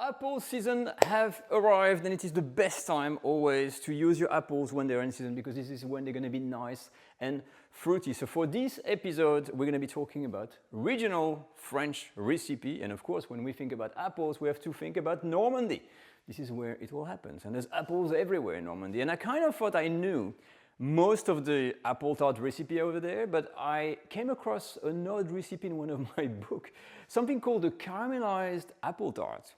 Apple season have arrived, and it is the best time always to use your apples when they're in season, because this is when they're going to be nice and fruity. So for this episode, we're going to be talking about regional French recipe. And of course, when we think about apples, we have to think about Normandy. This is where it all happens. And there's apples everywhere in Normandy. And I kind of thought I knew most of the apple tart recipe over there, but I came across an odd recipe in one of my books, something called the caramelized apple tart.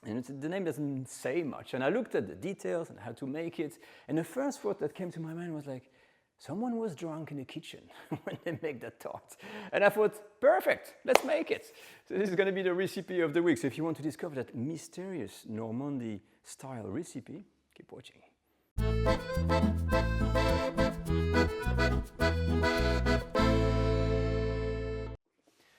And the name doesn't say much. And I looked at the details and how to make it. And the first thought that came to my mind was like, someone was drunk in the kitchen when they make that tart. And I thought, perfect, let's make it. So this is going to be the recipe of the week. So if you want to discover that mysterious Normandy style recipe, keep watching.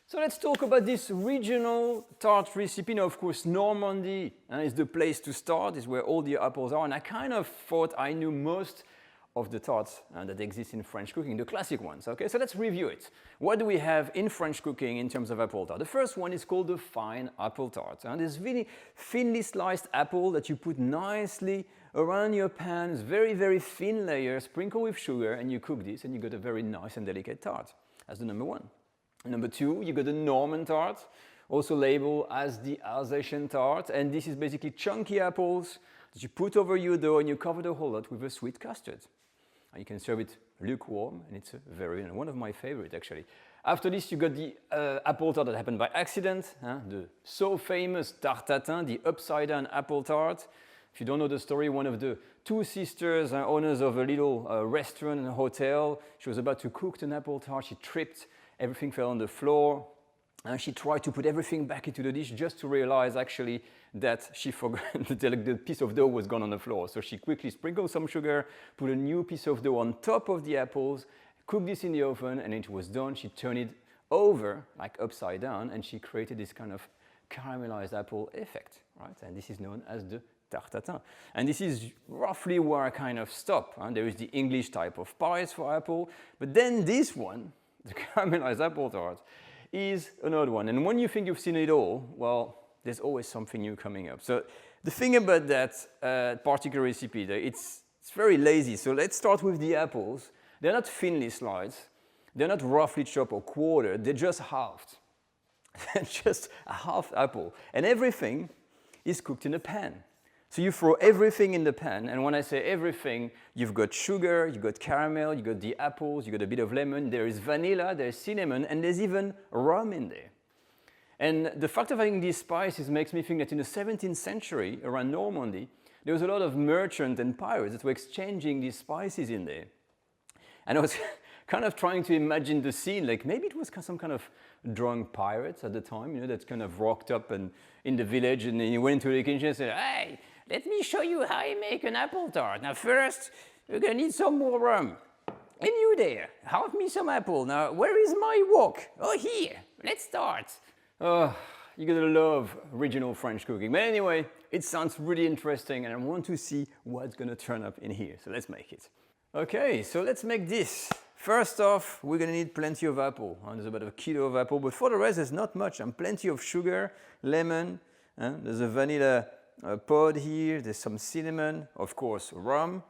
So let's talk about this regional tart recipe. Now, of course, Normandy is the place to start, is where all the apples are. And I kind of thought I knew most of the tarts that exist in French cooking, the classic ones. Okay, so let's review it. What do we have in French cooking in terms of apple tart? The first one is called the fine apple tart. And this really thinly sliced apple that you put nicely around your pan. It's very, very thin layer, sprinkle with sugar, and you cook this, and you get a very nice and delicate tart. That's the number one. Number two, you got the Norman tart, also labeled as the Alsatian tart. And this is basically chunky apples that you put over your dough and you cover the whole lot with a sweet custard. And you can serve it lukewarm, and it's one of my favorite actually. After this, you got the apple tart that happened by accident, the so famous tarte tatin, the upside down apple tart. If you don't know the story, one of the two sisters, owners of a little restaurant and hotel, she was about to cook an apple tart, she tripped, everything fell on the floor, and she tried to put everything back into the dish just to realize actually that she forgot the piece of dough was gone on the floor. So she quickly sprinkled some sugar, put a new piece of dough on top of the apples, cooked this in the oven, and it was done. She turned it over, like upside down, and she created this kind of caramelized apple effect, right? And this is known as the tarte tatin. And this is roughly where I kind of stop. There is the English type of pies for apple, but then this one, the caramelized apple tart, is an odd one. And when you think you've seen it all, well, there's always something new coming up. So the thing about that particular recipe, it's very lazy. So let's start with the apples. They're not thinly sliced. They're not roughly chopped or quartered. They're just halved. Just a half apple. And everything is cooked in a pan. So you throw everything in the pan, and when I say everything, you've got sugar, you've got caramel, you've got the apples, you've got a bit of lemon, there is vanilla, there's cinnamon, and there's even rum in there. And the fact of having these spices makes me think that in the 17th century, around Normandy, there was a lot of merchants and pirates that were exchanging these spices in there. And I was kind of trying to imagine the scene, like maybe it was some kind of drunk pirates at the time, that kind of rocked up and in the village, and then he went into the kitchen and said, "Hey, let me show you how I make an apple tart. Now first, you're going to need some more rum. And you there, halve me some apple. Now, where is my wok? Oh, here. Let's start." Oh, you're going to love regional French cooking. But anyway, it sounds really interesting, and I want to see what's going to turn up in here. So let's make it. Okay, so let's make this. First off, we're going to need plenty of apple. There's about a kilo of apple, but for the rest, there's not much. And plenty of sugar, lemon, there's a vanilla pod here, there's some cinnamon, of course, rum.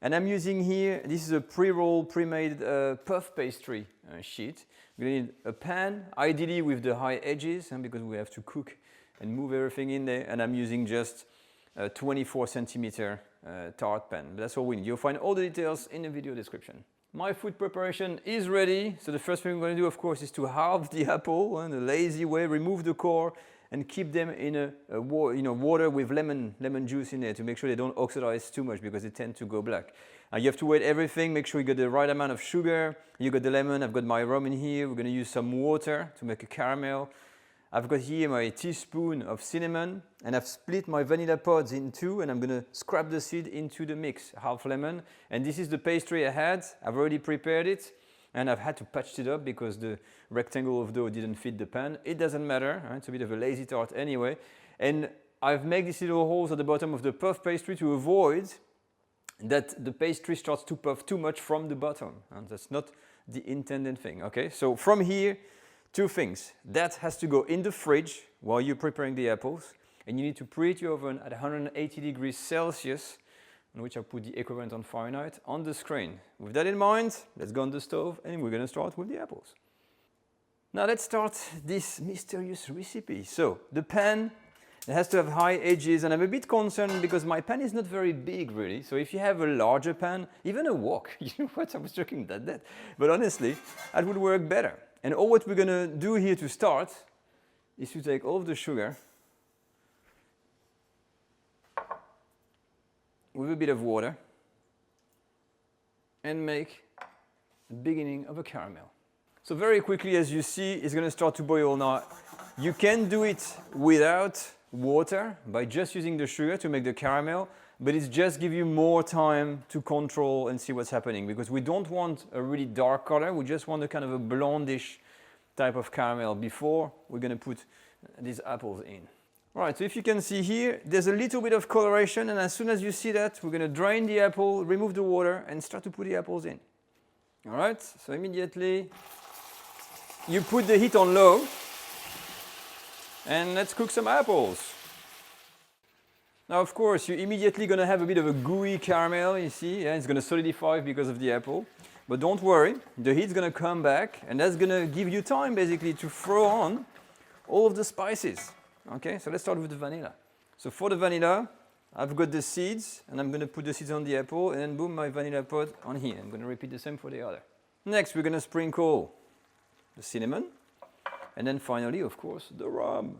And I'm using here, this is a pre-rolled, pre-made puff pastry sheet. We're going to need a pan, ideally with the high edges, because we have to cook and move everything in there. And I'm using just a 24 centimeter tart pan. That's all we need. You'll find all the details in the video description. My food preparation is ready. So the first thing we're going to do, of course, is to halve the apple in a lazy way, remove the core, and keep them in water with lemon juice in there to make sure they don't oxidize too much, because they tend to go black. You have to weigh everything, make sure you get the right amount of sugar. You got the lemon, I've got my rum in here. We're going to use some water to make a caramel. I've got here my teaspoon of cinnamon, and I've split my vanilla pods in two, and I'm going to scrap the seed into the mix, half lemon. And this is the pastry I had. I've already prepared it, and I've had to patch it up because the rectangle of dough didn't fit the pan. It doesn't matter, it's a bit of a lazy tart anyway. And I've made these little holes at the bottom of the puff pastry to avoid that the pastry starts to puff too much from the bottom. And that's not the intended thing, okay? So from here, two things. That has to go in the fridge while you're preparing the apples. and you need to preheat your oven at 180 degrees Celsius, on which I put the equivalent on Fahrenheit on the screen. With that in mind, let's go on the stove and we're going to start with the apples. Now let's start this mysterious recipe. So the pan, it has to have high edges, and I'm a bit concerned because my pan is not very big really. So if you have a larger pan, even a wok, you know what, I was joking about that. But honestly, that would work better. And all what we're going to do here to start is to take all of the sugar with a bit of water and make the beginning of a caramel. So very quickly, as you see, it's going to start to boil now. You can do it without water by just using the sugar to make the caramel, but it's just give you more time to control and see what's happening, because we don't want a really dark color. We just want a kind of a blondish type of caramel before we're going to put these apples in. All right, so if you can see here, there's a little bit of coloration, and as soon as you see that, we're going to drain the apple, remove the water, and start to put the apples in. All right, so immediately you put the heat on low, and let's cook some apples. Now, of course, you're immediately going to have a bit of a gooey caramel, you see, yeah, it's going to solidify because of the apple. But don't worry, the heat's going to come back, and that's going to give you time, basically, to throw on all of the spices. Okay, so let's start with the vanilla. So for the vanilla, I've got the seeds, and I'm going to put the seeds on the apple, and then boom, my vanilla pod on here. I'm going to repeat the same for the other. Next, we're going to sprinkle the cinnamon, and then finally, of course, the rhum.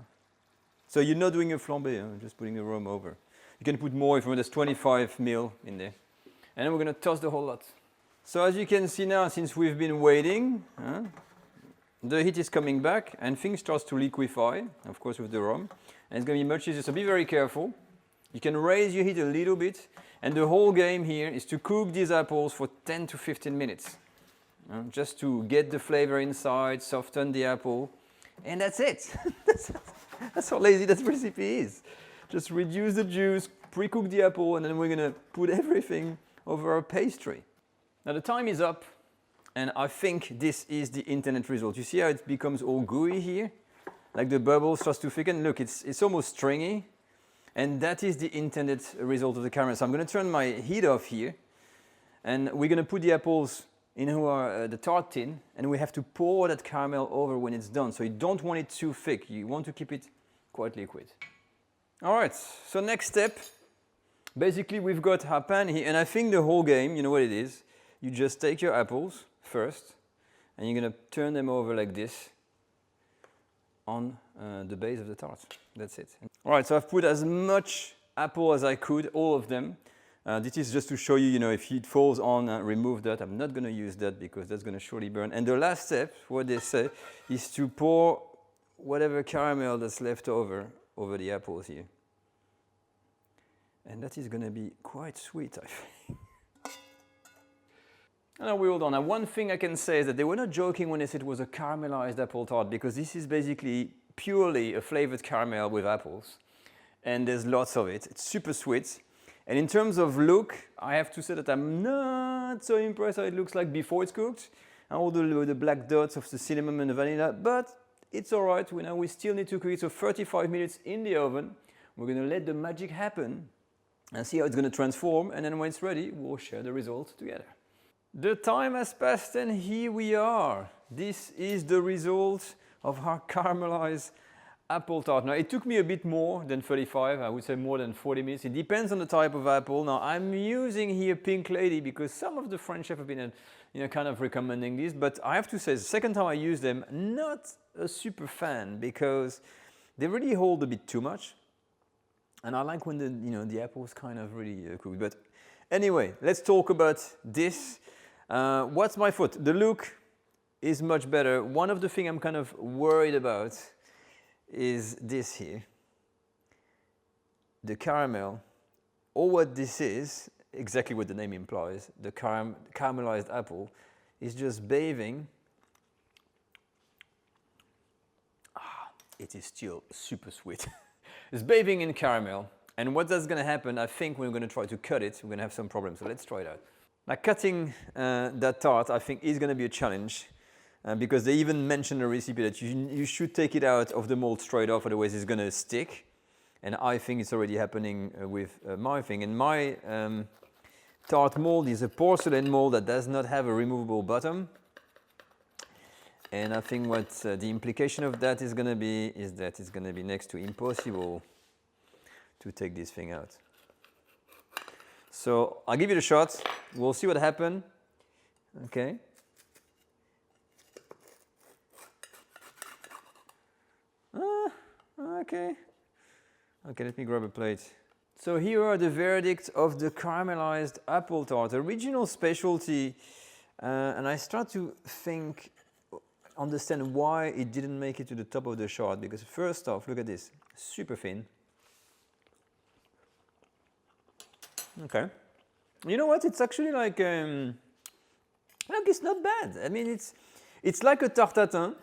So you're not doing a flambé, just putting the rhum over. You can put more if you want, there's 25 ml in there. And then we're going to toss the whole lot. So as you can see now, since we've been waiting, the heat is coming back and things starts to liquefy, of course with the rhum. And it's going to be much easier, so be very careful. You can raise your heat a little bit, and the whole game here is to cook these apples for 10 to 15 minutes. Just to get the flavor inside, soften the apple, and that's it. That's how lazy that recipe is. Just reduce the juice, pre-cook the apple, and then we're going to put everything over our pastry. Now the time is up, and I think this is the intended result. You see how it becomes all gooey here? Like the bubble starts to thicken. Look, it's almost stringy, and that is the intended result of the caramel. So I'm going to turn my heat off here, and we're going to put the apples in the tart tin, and we have to pour that caramel over when it's done. So you don't want it too thick. You want to keep it quite liquid. All right, so next step, basically we've got our pan here, and I think the whole game, you know what it is, you just take your apples first, and you're going to turn them over like this on the base of the tart. That's it. All right, so I've put as much apple as I could, all of them. This is just to show you, if it falls on, remove that. I'm not going to use that because that's going to surely burn. And the last step, what they say, is to pour whatever caramel that's left over the apples here. And that is going to be quite sweet, I think. Now we're all done. Now one thing I can say is that they were not joking when they said it was a caramelized apple tart, because this is basically purely a flavored caramel with apples. And there's lots of it. It's super sweet. And in terms of look, I have to say that I'm not so impressed how it looks like before it's cooked. And all the black dots of the cinnamon and the vanilla, but it's all right. We still need to cook it, so 35 minutes in the oven. We're going to let the magic happen and see how it's going to transform. And then when it's ready, we'll share the results together. The time has passed, and here we are. This is the result of our caramelized apple tart. Now, it took me a bit more than 35, I would say more than 40 minutes. It depends on the type of apple. Now, I'm using here Pink Lady because some of the French chefs have been kind of recommending this, but I have to say, the second time I use them, not a super fan because they really hold a bit too much. And I like when the apples kind of really cooked. But anyway, let's talk about this. What's my fault? The look is much better. One of the things I'm kind of worried about is this here. The caramel, or what this is, exactly what the name implies, the caramelized apple, is just bathing. It is still super sweet. It's bathing in caramel. And what that's going to happen, I think when we're going to try to cut it, we're going to have some problems. So let's try it out. Now, cutting that tart, I think, is going to be a challenge. Because they even mention in the recipe that you should take it out of the mold straight off, otherwise it's going to stick. And I think it's already happening with my thing. And my tart mold is a porcelain mold that does not have a removable bottom. And I think what the implication of that is going to be is that it's going to be next to impossible to take this thing out. So I'll give it a shot. We'll see what happens. Okay. Okay. Okay, let me grab a plate. So here are the verdicts of the caramelized apple tart, original specialty. And I start to understand why it didn't make it to the top of the shot. Because first off, look at this, super thin. Okay. You know what? It's actually like it's not bad. I mean, it's like a tarte tatin.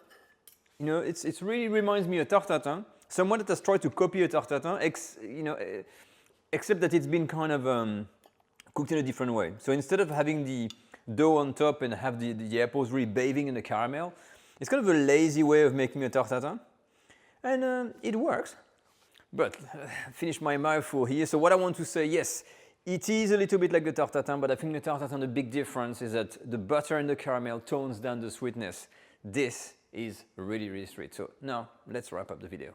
You know, it really reminds me of tarte tatin. Someone that has tried to copy a tarte tatin, except that it's been kind of cooked in a different way. So instead of having the dough on top and have the apples really bathing in the caramel, it's kind of a lazy way of making a tarte tatin. And it works. But finish my mouthful here. So what I want to say, yes, it is a little bit like the tarte tatin, but I think the tarte tatin, the big difference is that the butter and the caramel tones down the sweetness. This is really, really sweet. So now let's wrap up the video.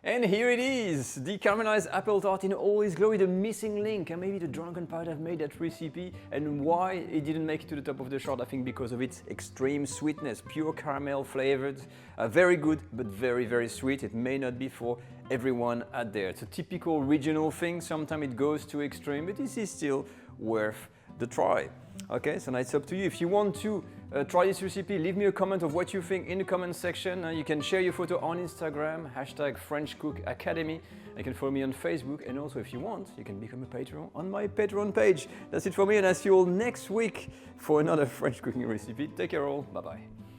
And here it is, the caramelized apple tart in all its glory, the missing link, and maybe the drunken poet have made that recipe, and why it didn't make it to the top of the chart, I think because of its extreme sweetness, pure caramel flavored, very good, but very, very sweet. It may not be for everyone out there. It's a typical regional thing, sometimes it goes too extreme, but this is still worth the try. Okay, so now it's up to you. If you want to try this recipe, leave me a comment of what you think in the comment section. You can share your photo on Instagram, #FrenchCookAcademy. You can follow me on Facebook, and also if you want, you can become a Patreon on my Patreon page. That's it for me, and I'll see you all next week for another French cooking recipe. Take care all, bye bye.